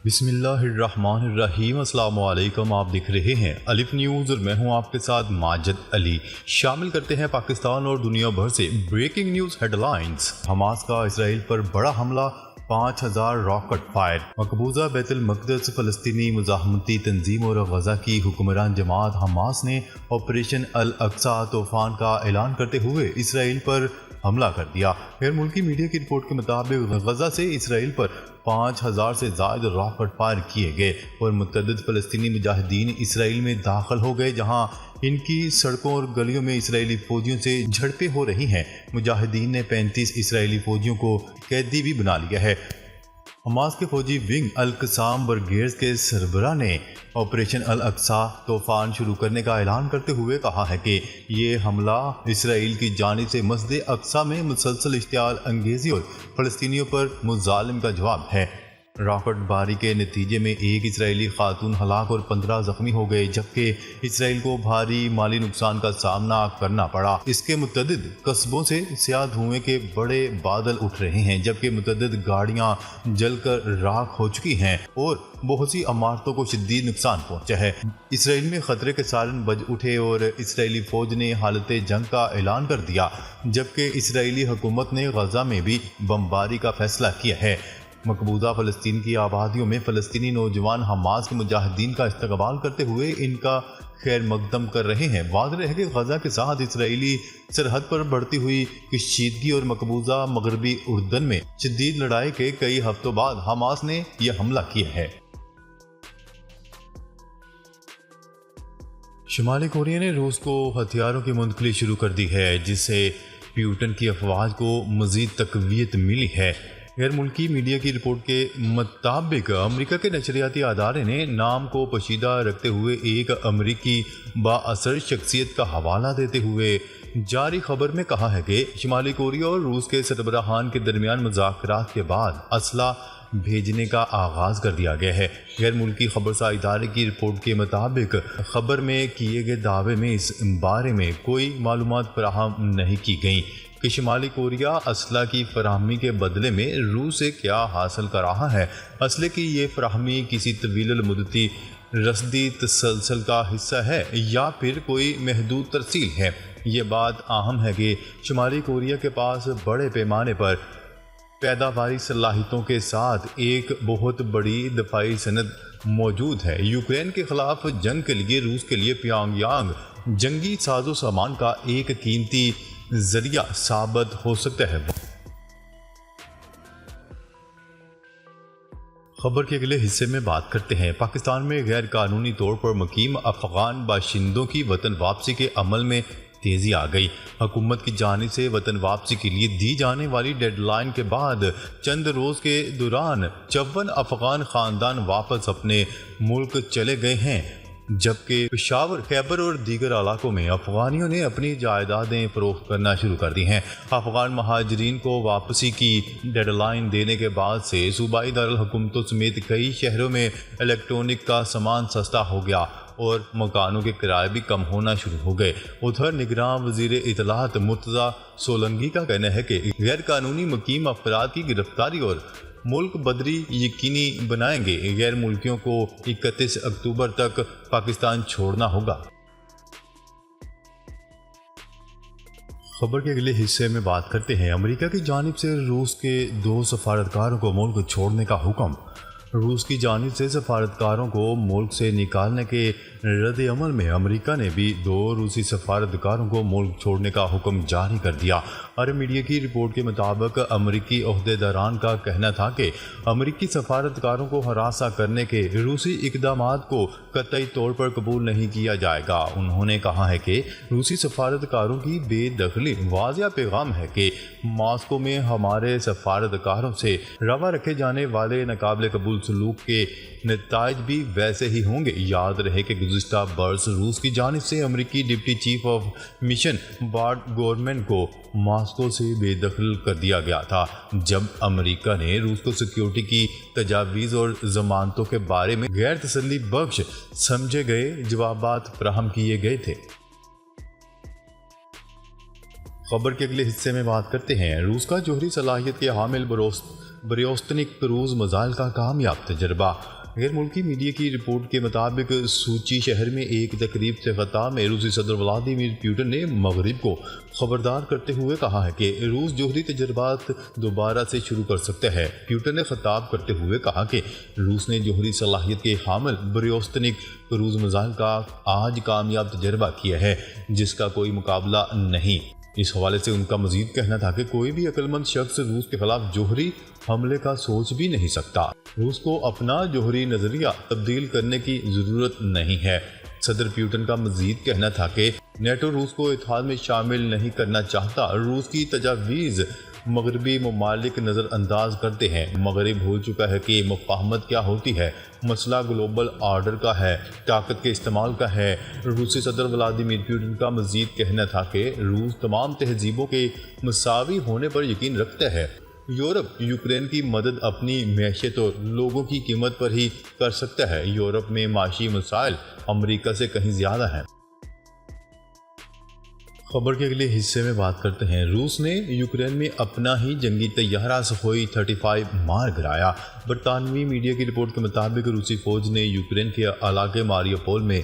بسم اللہ الرحمن الرحیم۔ السلام علیکم، آپ دیکھ رہے ہیں الف نیوز اور میں ہوں آپ کے ساتھ ماجد علی۔ شامل کرتے ہیں پاکستان اور دنیا بھر سے breaking news headlines. Hamas کا اسرائیل پر بڑا حملہ، 5000 راکٹ فائر۔ مقبوضہ بیت المقدس فلسطینی مزاحمتی تنظیم اور غزہ کی حکمران جماعت حماس نے آپریشن الاقصی طوفان کا اعلان کرتے ہوئے اسرائیل پر حملہ کر دیا۔ غیر ملکی میڈیا کی رپورٹ کے مطابق غزہ سے اسرائیل پر 5000 سے زائد راکٹ فائر کیے گئے اور متعدد فلسطینی مجاہدین اسرائیل میں داخل ہو گئے، جہاں ان کی سڑکوں اور گلیوں میں اسرائیلی فوجیوں سے جھڑپیں ہو رہی ہیں۔ مجاہدین نے 35 اسرائیلی فوجیوں کو قیدی بھی بنا لیا ہے۔ حماس کے فوجی ونگ القسام برگیڈز کے سربراہ نے آپریشن الاقصی طوفان شروع کرنے کا اعلان کرتے ہوئے کہا ہے کہ یہ حملہ اسرائیل کی جانب سے مسجد اقصی میں مسلسل اشتعال انگیزی اور فلسطینیوں پر مظالم کا جواب ہے۔ راکٹ باری کے نتیجے میں ایک اسرائیلی خاتون ہلاک اور 15 زخمی ہو گئے، جبکہ اسرائیل کو بھاری مالی نقصان کا سامنا کرنا پڑا۔ اس کے متعدد قصبوں سے سیاہ دھوئیں کے بڑے بادل اٹھ رہے ہیں، جبکہ متعدد گاڑیاں جل کر راکھ ہو چکی ہیں اور بہت سی عمارتوں کو شدید نقصان پہنچا ہے۔ اسرائیل میں خطرے کے سائرن بج اٹھے اور اسرائیلی فوج نے حالت جنگ کا اعلان کر دیا، جبکہ اسرائیلی حکومت نے غزہ میں بھی بمباری کا فیصلہ کیا ہے۔ مقبوضہ فلسطین کی آبادیوں میں فلسطینی نوجوان حماس کے مجاہدین کا استقبال کرتے ہوئے ان کا خیر مقدم کر رہے ہیں۔ واضح ہے کہ غزہ کے ساتھ اسرائیلی سرحد پر بڑھتی ہوئی کشیدگی اور مقبوضہ مغربی اردن میں شدید لڑائی کے کئی ہفتوں بعد حماس نے یہ حملہ کیا ہے۔ شمالی کوریا نے روس کو ہتھیاروں کی منتقلی شروع کر دی ہے، جس سے پیوٹن کی افواج کو مزید تقویت ملی ہے۔ غیر ملکی میڈیا کی رپورٹ کے مطابق امریکہ کے نشریاتی ادارے نے نام کو پوشیدہ رکھتے ہوئے ایک امریکی بااثر شخصیت کا حوالہ دیتے ہوئے جاری خبر میں کہا ہے کہ شمالی کوریا اور روس کے سربراہان کے درمیان مذاکرات کے بعد اسلحہ بھیجنے کا آغاز کر دیا گیا ہے۔ غیر ملکی خبرساز ادارے کی رپورٹ کے مطابق خبر میں کیے گئے دعوے میں اس بارے میں کوئی معلومات فراہم نہیں کی گئیں کہ شمالی کوریا اسلحہ کی فراہمی کے بدلے میں روس سے کیا حاصل کر رہا ہے۔ اسلحے کی یہ فراہمی کسی طویل المدتی رصدی تسلسل کا حصہ ہے یا پھر کوئی محدود ترسیل ہے۔ یہ بات اہم ہے کہ شمالی کوریا کے پاس بڑے پیمانے پر پیداواری صلاحیتوں کے ساتھ ایک بہت بڑی دفاعی صنعت موجود ہے۔ یوکرین کے خلاف جنگ کے لیے روس کے لیے پیونگ یانگ جنگی ساز و سامان کا ایک قیمتی ذریعہ ثابت ہو سکتا ہے۔ خبر کے اگلے حصے میں بات کرتے ہیں۔ پاکستان میں غیر قانونی طور پر مقیم افغان باشندوں کی وطن واپسی کے عمل میں تیزی آ گئی۔ حکومت کی جانب سے وطن واپسی کے لیے دی جانے والی ڈیڈ لائن کے بعد چند روز کے دوران 54 افغان خاندان واپس اپنے ملک چلے گئے ہیں، جبکہ پشاور، خیبر اور دیگر علاقوں میں افغانیوں نے اپنی جائیدادیں فروخت کرنا شروع کر دی ہیں۔ افغان مہاجرین کو واپسی کی ڈیڈ لائن دینے کے بعد سے صوبائی دارالحکومتوں سمیت کئی شہروں میں الیکٹرونک کا سامان سستا ہو گیا اور مکانوں کے کرائے بھی کم ہونا شروع ہو گئے۔ ادھر نگراں وزیر اطلاعات مرتضیٰ سولنگی کا کہنا ہے کہ غیر قانونی مقیم افراد کی گرفتاری اور ملک بدری یقینی بنائیں گے۔ غیر ملکیوں کو 31 اکتوبر تک پاکستان چھوڑنا ہوگا۔ خبر کے اگلے حصے میں بات کرتے ہیں۔ امریکہ کی جانب سے روس کے 2 سفارتکاروں کو ملک چھوڑنے کا حکم۔ روس کی جانب سے سفارتکاروں کو ملک سے نکالنے کے رد عمل میں امریکہ نے بھی 2 روسی سفارتکاروں کو ملک چھوڑنے کا حکم جاری کر دیا۔ عرب میڈیا کی رپورٹ کے مطابق امریکی عہدیداران کا کہنا تھا کہ امریکی سفارتکاروں کو ہراساں کرنے کے روسی اقدامات کو قطعی طور پر قبول نہیں کیا جائے گا۔ انہوں نے کہا ہے کہ روسی سفارتکاروں کی بے دخلی واضح پیغام ہے کہ ماسکو میں ہمارے سفارتکاروں سے روا رکھے جانے والے ناقابل قبول سلوک کے نتائج بھی ویسے ہی ہوں گے۔ یاد رہے کہ گزشتہ برس روس کی جانب سے امریکی deputy chief of mission Bart Gorman کو ماسکو سے بے دخل کر دیا گیا تھا، جب امریکہ نے روس کو سیکیورٹی کی تجاویز اور ضمانتوں کے بارے میں غیر تسلی بخش سمجھے گئے جوابات فراہم کیے گئے تھے۔ خبر کے اگلے حصے میں بات کرتے ہیں۔ روس کا جوہری صلاحیت کے حامل بریوستنک کروز میزائل کا کامیاب تجربہ۔ غیر ملکی میڈیا کی رپورٹ کے مطابق سوچی شہر میں ایک تقریب سے خطاب میں روسی صدر ولادیمیر پوٹن نے مغرب کو خبردار کرتے ہوئے کہا ہے کہ روس جوہری تجربات دوبارہ سے شروع کر سکتا ہے۔ پوٹن نے خطاب کرتے ہوئے کہا کہ روس نے جوہری صلاحیت کے حامل بریوستنک کروز میزائل کا آج کامیاب تجربہ کیا ہے جس کا کوئی مقابلہ نہیں۔ اس حوالے سے ان کا مزید کہنا تھا کہ کوئی بھی عقل مند شخص روس کے خلاف جوہری حملے کا سوچ بھی نہیں سکتا۔ روس کو اپنا جوہری نظریہ تبدیل کرنے کی ضرورت نہیں ہے۔ صدر پوٹن کا مزید کہنا تھا کہ نیٹو روس کو اتحاد میں شامل نہیں کرنا چاہتا۔ روس کی تجاویز مغربی ممالک نظر انداز کرتے ہیں۔ مغرب بھول چکا ہے کہ مفاہمت کیا ہوتی ہے۔ مسئلہ گلوبل آرڈر کا ہے، طاقت کے استعمال کا ہے۔ روسی صدر ولادیمیر پوٹن کا مزید کہنا تھا کہ روس تمام تہذیبوں کے مساوی ہونے پر یقین رکھتا ہے۔ یورپ یوکرین کی مدد اپنی معیشت اور لوگوں کی قیمت پر ہی کر سکتا ہے۔ یورپ میں معاشی مسائل امریکہ سے کہیں زیادہ ہیں۔ خبر کے اگلے حصے میں بات کرتے ہیں۔ روس نے یوکرین میں اپنا ہی جنگی طیارہ سخوئی 35 مار گرایا۔ برطانوی میڈیا کی رپورٹ کے مطابق روسی فوج نے یوکرین کے علاقے ماریوپول میں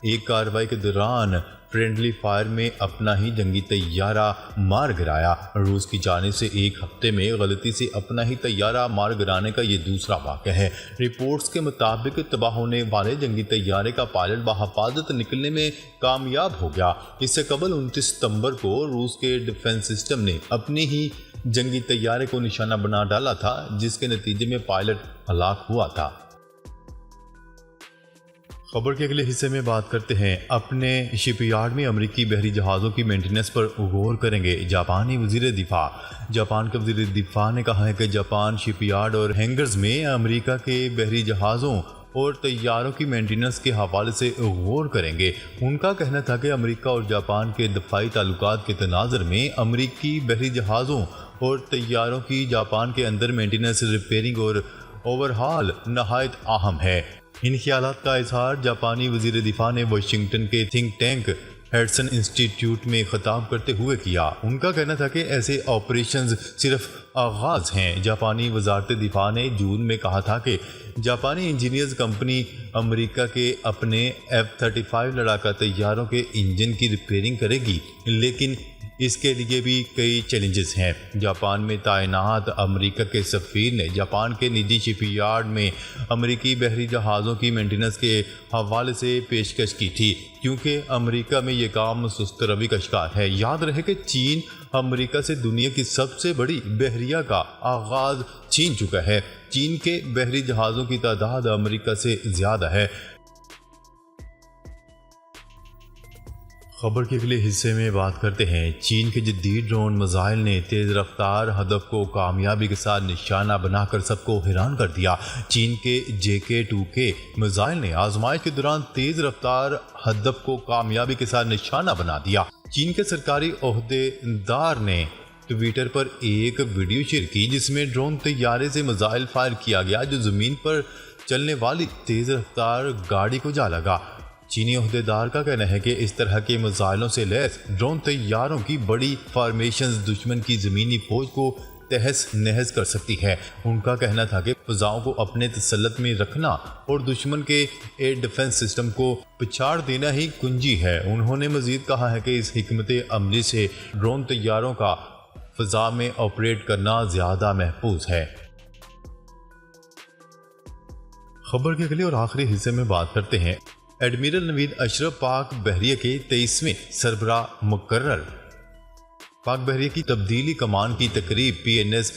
ایک کارروائی کے دوران فرینڈلی فائر میں اپنا ہی جنگی طیارہ مار گرایا۔ روس کی جانب سے ایک ہفتے میں غلطی سے اپنا ہی طیارہ مار گرانے کا یہ دوسرا واقعہ ہے۔ رپورٹس کے مطابق تباہ ہونے والے جنگی طیارے کا پائلٹ بحفاظت نکلنے میں کامیاب ہو گیا۔ اس سے قبل 29 ستمبر کو روس کے ڈیفنس سسٹم نے اپنے ہی جنگی طیارے کو نشانہ بنا ڈالا تھا جس کے نتیجے میں پائلٹ ہلاک ہوا تھا۔ خبر کے اگلے حصے میں بات کرتے ہیں۔ اپنے شپ یارڈ میں امریکی بحری جہازوں کی مینٹیننس پر غور کریں گے جاپانی وزیر دفاع۔ جاپان کے وزیر دفاع نے کہا ہے کہ جاپان شپ یارڈ اور ہینگرز میں امریکہ کے بحری جہازوں اور طیاروں کی مینٹیننس کے حوالے سے غور کریں گے۔ ان کا کہنا تھا کہ امریکہ اور جاپان کے دفاعی تعلقات کے تناظر میں امریکی بحری جہازوں اور طیاروں کی جاپان کے اندر مینٹیننس، ریپیئرنگ اور اوورہال نہایت اہم ہے۔ ان خیالات کا اظہار جاپانی وزیر دفاع نے واشنگٹن کے تھنک ٹینک ہیڈسن انسٹی ٹیوٹ میں خطاب کرتے ہوئے کیا۔ ان کا کہنا تھا کہ ایسے آپریشنز صرف آغاز ہیں۔ جاپانی وزارت دفاع نے جون میں کہا تھا کہ جاپانی انجینئرز کمپنی امریکہ کے اپنے F-35 لڑاکا طیاروں کے انجن کی ریپیئرنگ کرے گی، لیکن اس کے لیے بھی کئی چیلنجز ہیں۔ جاپان میں تعینات امریکہ کے سفیر نے جاپان کے نجی شپ یارڈ میں امریکی بحری جہازوں کی مینٹیننس کے حوالے سے پیشکش کی تھی، کیونکہ امریکہ میں یہ کام سست روی کا شکار ہے۔ یاد رہے کہ چین امریکہ سے دنیا کی سب سے بڑی بحریہ کا آغاز چھین چکا ہے۔ چین کے بحری جہازوں کی تعداد امریکہ سے زیادہ ہے۔ خبر کے اگلے حصے میں بات کرتے ہیں۔ چین کے جدید ڈرون میزائل نے تیز رفتار ہدف کو کامیابی کے ساتھ نشانہ بنا کر سب کو حیران کر دیا۔ چین کے JK-2K میزائل نے آزمائش کے دوران تیز رفتار ہدف کو کامیابی کے ساتھ نشانہ بنا دیا۔ چین کے سرکاری عہدے دار نے ٹویٹر پر ایک ویڈیو شیئر کی جس میں ڈرون طیارے سے میزائل فائر کیا گیا جو زمین پر چلنے والی تیز رفتار گاڑی کو جا لگا۔ چینی عہدے دار کا کہنا ہے کہ اس طرح کے میزائلوں سے لیس ڈرون طیاروں کی بڑی فارمیشنز دشمن کی زمینی فوج کو تہس نہس کر سکتی ہے۔ ان کا کہنا تھا کہ فضاؤں کو اپنے تسلط میں رکھنا اور دشمن کے ایئر ڈیفنس سسٹم کو پچھاڑ دینا ہی کنجی ہے۔ انہوں نے مزید کہا ہے کہ اس حکمت عملی سے ڈرون طیاروں کا فضا میں آپریٹ کرنا زیادہ محفوظ ہے۔ خبر کے اگلے اور آخری حصے میں بات کرتے ہیں۔ ایڈمرل نوید اشرف پاک بحریہ کے 23ویں سربراہ مقرر۔ پاک بحریہ کی تبدیلی کمان کی تقریب PNS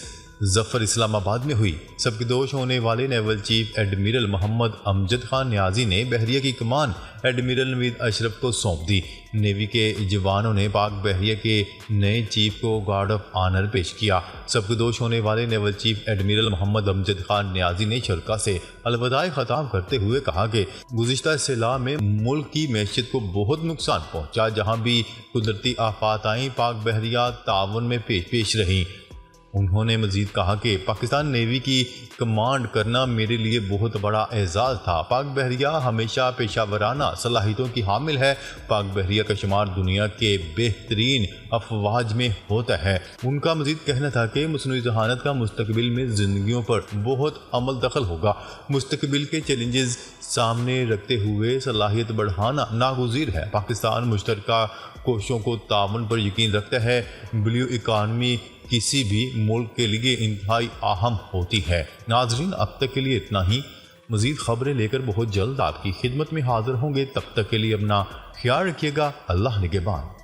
ظفر اسلام آباد میں ہوئی۔ سبکدوش ہونے والے نیول چیف ایڈمرل محمد امجد خان نیازی نے بحریہ کی کمان ایڈمرل نوید اشرف کو سونپ دی۔ نیوی کے جوانوں نے پاک بحریہ کے نئے چیف کو گارڈ آف آنر پیش کیا۔ سبکدوش ہونے والے نیول چیف ایڈمرل محمد امجد خان نیازی نے شرکاء سے الوداعی خطاب کرتے ہوئے کہا کہ گزشتہ سیلاب میں ملک کی معیشت کو بہت نقصان پہنچا۔ جہاں بھی قدرتی آفات آئیں پاک بحریہ تعاون میں پیش رہیں۔ انہوں نے مزید کہا کہ پاکستان نیوی کی کمانڈ کرنا میرے لیے بہت بڑا اعزاز تھا۔ پاک بحریہ ہمیشہ پیشہ ورانہ صلاحیتوں کی حامل ہے۔ پاک بحریہ کا شمار دنیا کے بہترین افواج میں ہوتا ہے۔ ان کا مزید کہنا تھا کہ مصنوعی ذہانت کا مستقبل میں زندگیوں پر بہت عمل دخل ہوگا۔ مستقبل کے چیلنجز سامنے رکھتے ہوئے صلاحیت بڑھانا ناگزیر ہے۔ پاکستان مشترکہ کوششوں کو تعاون پر یقین رکھتا ہے۔ بلیو اکانومی کسی بھی ملک کے لیے انتہائی اہم ہوتی ہے۔ ناظرین، اب تک کے لیے اتنا ہی۔ مزید خبریں لے کر بہت جلد آپ کی خدمت میں حاضر ہوں گے۔ تب تک کے لیے اپنا خیال رکھیے گا۔ اللہ نگہبان۔